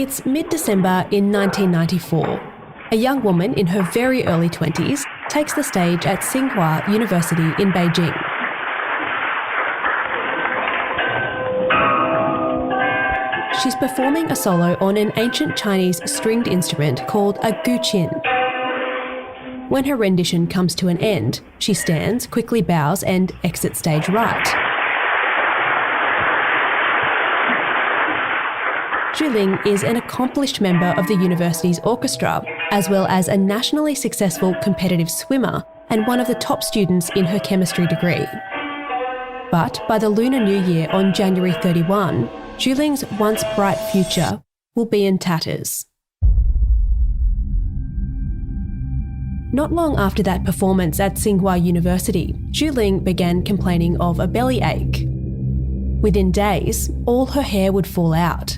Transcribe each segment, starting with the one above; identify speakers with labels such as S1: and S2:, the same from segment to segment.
S1: It's mid-December in 1994. A young woman in her very early 20s takes the stage at Tsinghua University in Beijing. She's performing a solo on an ancient Chinese stringed instrument called a guqin. When her rendition comes to an end, she stands, quickly bows and exits stage right. Zhu Ling is an accomplished member of the university's orchestra, as well as a nationally successful competitive swimmer and one of the top students in her chemistry degree. But by the Lunar New Year on January 31, Zhu Ling's once bright future will be in tatters. Not long after that performance at Tsinghua University, Zhu Ling began complaining of a bellyache. Within days, all her hair would fall out.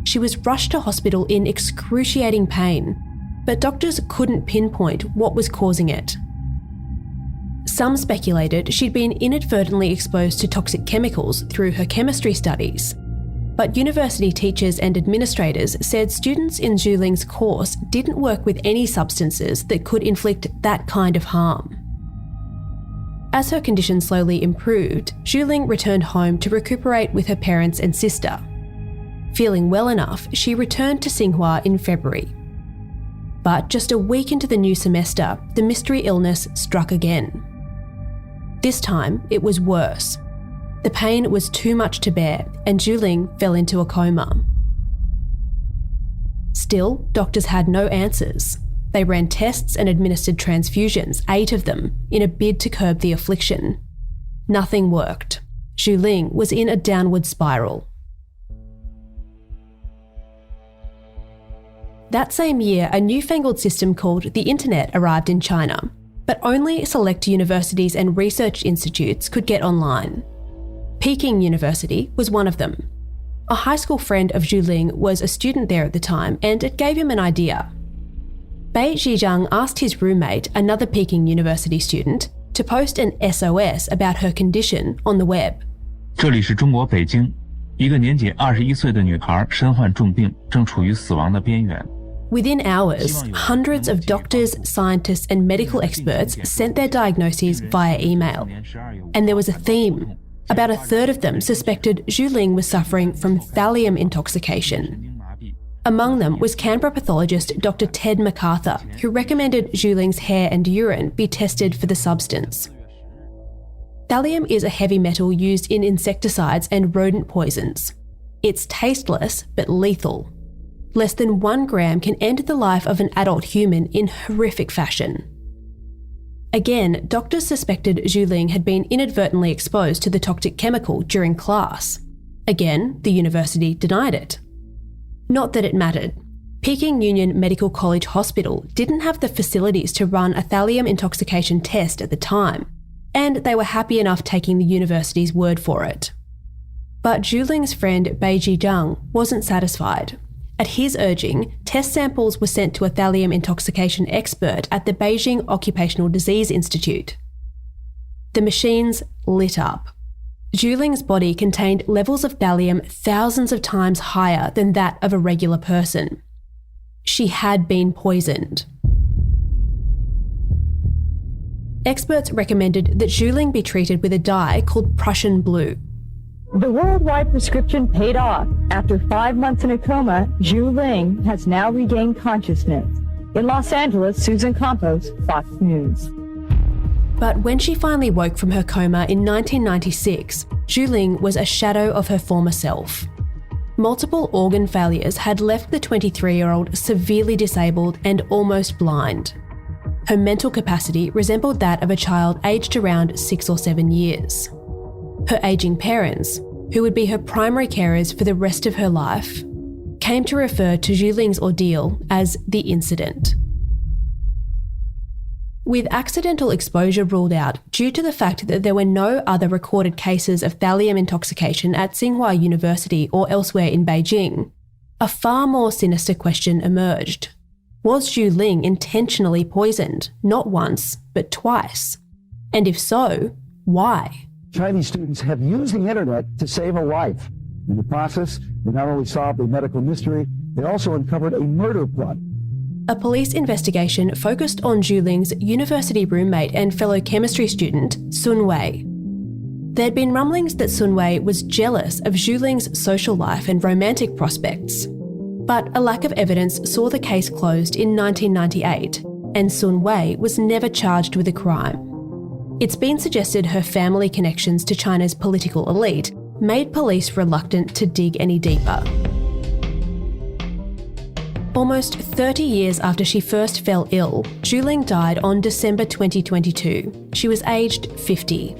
S1: She was rushed to hospital in excruciating pain, but doctors couldn't pinpoint what was causing it. Some speculated she'd been inadvertently exposed to toxic chemicals through her chemistry studies. But university teachers and administrators said students in Zhu Ling's course didn't work with any substances that could inflict that kind of harm. As her condition slowly improved, Zhu Ling returned home to recuperate with her parents and sister. Feeling well enough, she returned to Tsinghua in February. But just a week into the new semester, the mystery illness struck again. This time, it was worse. The pain was too much to bear, and Zhu Ling fell into a coma. Still, doctors had no answers. They ran tests and administered transfusions, 8 of them, in a bid to curb the affliction. Nothing worked. Zhu Ling was in a downward spiral. That same year, a newfangled system called the Internet arrived in China, but only select universities and research institutes could get online. Peking University was one of them. A high school friend of Zhu Ling was a student there at the time, and it gave him an idea. Bei Zhizhang asked his roommate, another Peking University student, to post an SOS about her condition on the web.
S2: 这里是中国北京，一个年仅21岁的女孩身患重病，正处于死亡的边缘。
S1: Within hours, hundreds of doctors, scientists and medical experts sent their diagnoses via email. And there was a theme. About a third of them suspected Zhu Ling was suffering from thallium intoxication. Among them was Canberra pathologist Dr. Ted MacArthur, who recommended Zhu Ling's hair and urine be tested for the substance. Thallium is a heavy metal used in insecticides and rodent poisons. It's tasteless but lethal. Less than 1 gram can end the life of an adult human in horrific fashion. Again, doctors suspected Zhu Ling had been inadvertently exposed to the toxic chemical during class. Again, the university denied it. Not that it mattered. Peking Union Medical College Hospital didn't have the facilities to run a thallium intoxication test at the time, and they were happy enough taking the university's word for it. But Zhu Ling's friend Bei Zhizhang wasn't satisfied. At his urging, test samples were sent to a thallium intoxication expert at the Beijing Occupational Disease Institute. The machines lit up. Zhu Ling's body contained levels of thallium thousands of times higher than that of a regular person. She had been poisoned. Experts recommended that Zhu Ling be treated with a dye called Prussian blue.
S3: The worldwide prescription paid off. After 5 months in a coma, Zhu Ling has now regained consciousness. In Los Angeles, Susan Campos, Fox News.
S1: But when she finally woke from her coma in 1996, Zhu Ling was a shadow of her former self. Multiple organ failures had left the 23-year-old severely disabled and almost blind. Her mental capacity resembled that of a child aged around 6 or 7 years. Her ageing parents, who would be her primary carers for the rest of her life, came to refer to Zhu Ling's ordeal as the incident. With accidental exposure ruled out due to the fact that there were no other recorded cases of thallium intoxication at Tsinghua University or elsewhere in Beijing, a far more sinister question emerged. Was Zhu Ling intentionally poisoned, not once, but twice? And if so, why?
S4: Chinese students have used the internet to save a life. In the process, they not only solved a medical mystery, they also uncovered a murder plot.
S1: A police investigation focused on Zhu Ling's university roommate and fellow chemistry student, Sun Wei. There'd been rumblings that Sun Wei was jealous of Zhu Ling's social life and romantic prospects. But a lack of evidence saw the case closed in 1998, and Sun Wei was never charged with a crime. It's been suggested her family connections to China's political elite made police reluctant to dig any deeper. Almost 30 years after she first fell ill, Zhu Ling died on December 2022. She was aged 50.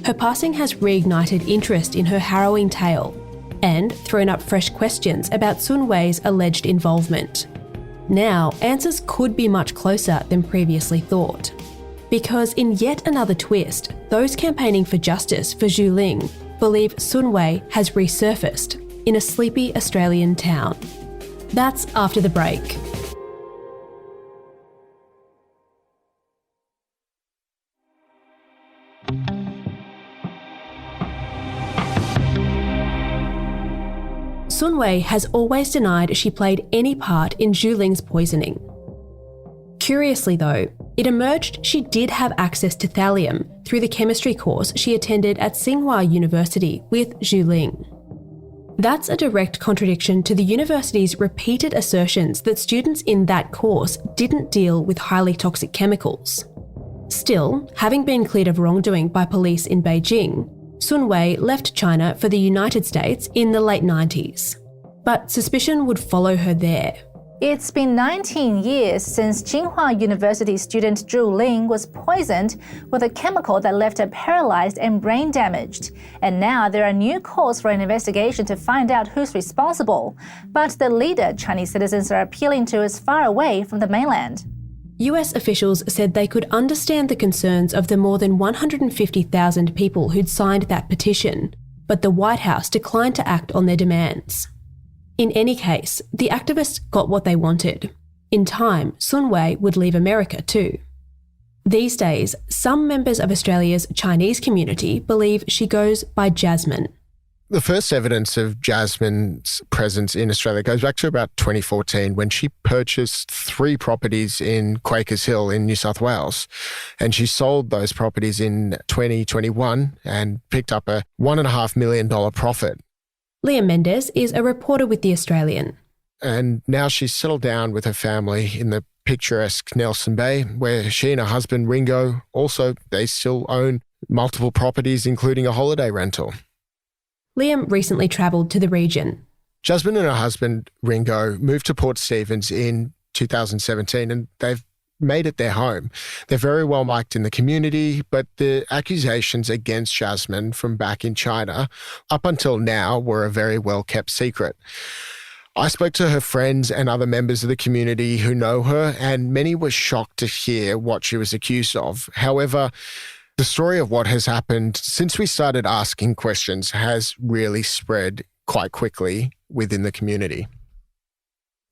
S1: Her passing has reignited interest in her harrowing tale and thrown up fresh questions about Sun Wei's alleged involvement. Now, answers could be much closer than previously thought. Because in yet another twist, those campaigning for justice for Zhu Ling believe Sun Wei has resurfaced in a sleepy Australian town. That's after the break. Sun Wei has always denied she played any part in Zhu Ling's poisoning. Curiously though, it emerged she did have access to thallium through the chemistry course she attended at Tsinghua University with Zhu Ling. That's a direct contradiction to the university's repeated assertions that students in that course didn't deal with highly toxic chemicals. Still, having been cleared of wrongdoing by police in Beijing, Sun Wei left China for the United States in the late 90s. But suspicion would follow her there.
S5: It's been 19 years since Tsinghua University student Zhu Ling was poisoned with a chemical that left her paralyzed and brain damaged. And now there are new calls for an investigation to find out who's responsible. But the leader Chinese citizens are appealing to is far away from the mainland.
S1: US officials said they could understand the concerns of the more than 150,000 people who'd signed that petition, but the White House declined to act on their demands. In any case, the activists got what they wanted. In time, Sun Wei would leave America too. These days, some members of Australia's Chinese community believe she goes by Jasmine.
S6: The first evidence of Jasmine's presence in Australia goes back to about 2014 when she purchased 3 properties in Quakers Hill in New South Wales. And she sold those properties in 2021 and picked up a $1.5 million profit.
S1: Liam Mendes is a reporter with The Australian.
S6: And now she's settled down with her family in the picturesque Nelson Bay, where she and her husband Ringo they still own multiple properties, including a holiday rental.
S1: Liam recently travelled to the region.
S6: Jasmine and her husband Ringo moved to Port Stephens in 2017 and they've made it their home. They're very well liked in the community, but the accusations against Jasmine from back in China up until now were a very well-kept secret. I spoke to her friends and other members of the community who know her, and many were shocked to hear what she was accused of. However, the story of what has happened since we started asking questions has really spread quite quickly within the community.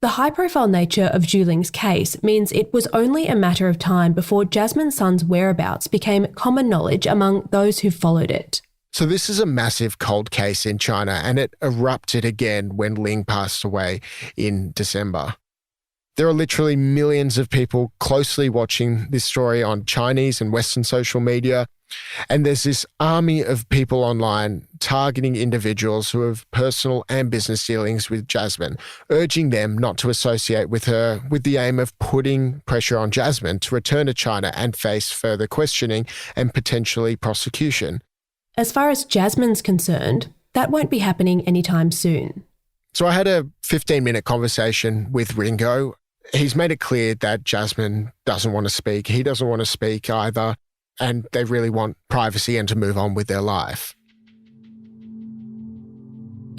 S1: The high-profile nature of Zhu Ling's case means it was only a matter of time before Jasmine Sun's whereabouts became common knowledge among those who followed it.
S6: So this is a massive cold case in China, and it erupted again when Ling passed away in December. There are literally millions of people closely watching this story on Chinese and Western social media. And there's this army of people online targeting individuals who have personal and business dealings with Jasmine, urging them not to associate with her, with the aim of putting pressure on Jasmine to return to China and face further questioning and potentially prosecution.
S1: As far as Jasmine's concerned, that won't be happening anytime soon.
S6: So I had a 15-minute conversation with Ringo. He's made it clear that Jasmine doesn't want to speak. He doesn't want to speak either. And they really want privacy and to move on with their life.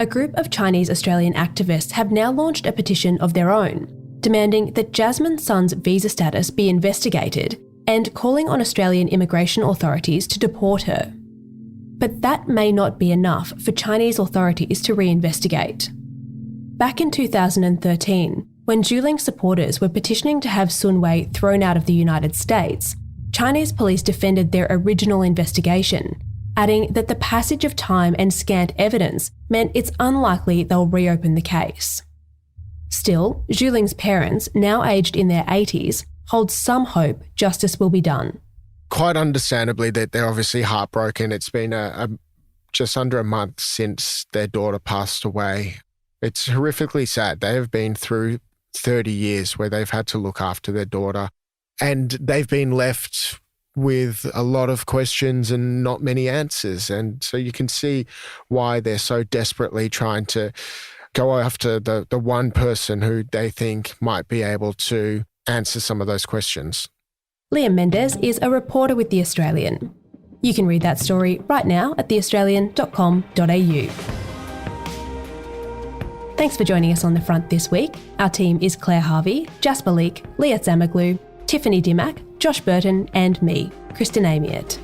S1: A group of Chinese Australian activists have now launched a petition of their own, demanding that Jasmine Sun's visa status be investigated and calling on Australian immigration authorities to deport her. But that may not be enough for Chinese authorities to reinvestigate. Back in 2013, when Zhu Ling supporters were petitioning to have Sun Wei thrown out of the United States, Chinese police defended their original investigation, adding that the passage of time and scant evidence meant it's unlikely they'll reopen the case. Still, Zhu Ling's parents, now aged in their 80s, hold some hope justice will be done.
S6: Quite understandably, that they're obviously heartbroken. It's been just under a month since their daughter passed away. It's horrifically sad. They have been through 30 years where they've had to look after their daughter, and they've been left with a lot of questions and not many answers. And so you can see why they're so desperately trying to go after the one person who they think might be able to answer some of those questions.
S1: Liam Mendes is a reporter with The Australian. You can read that story right now at theaustralian.com.au. Thanks for joining us on The Front this week. Our team is Claire Harvey, Jasper Leak, Leah Zamaglu, Tiffany Dimmack, Josh Burton and me, Kristen Amiot.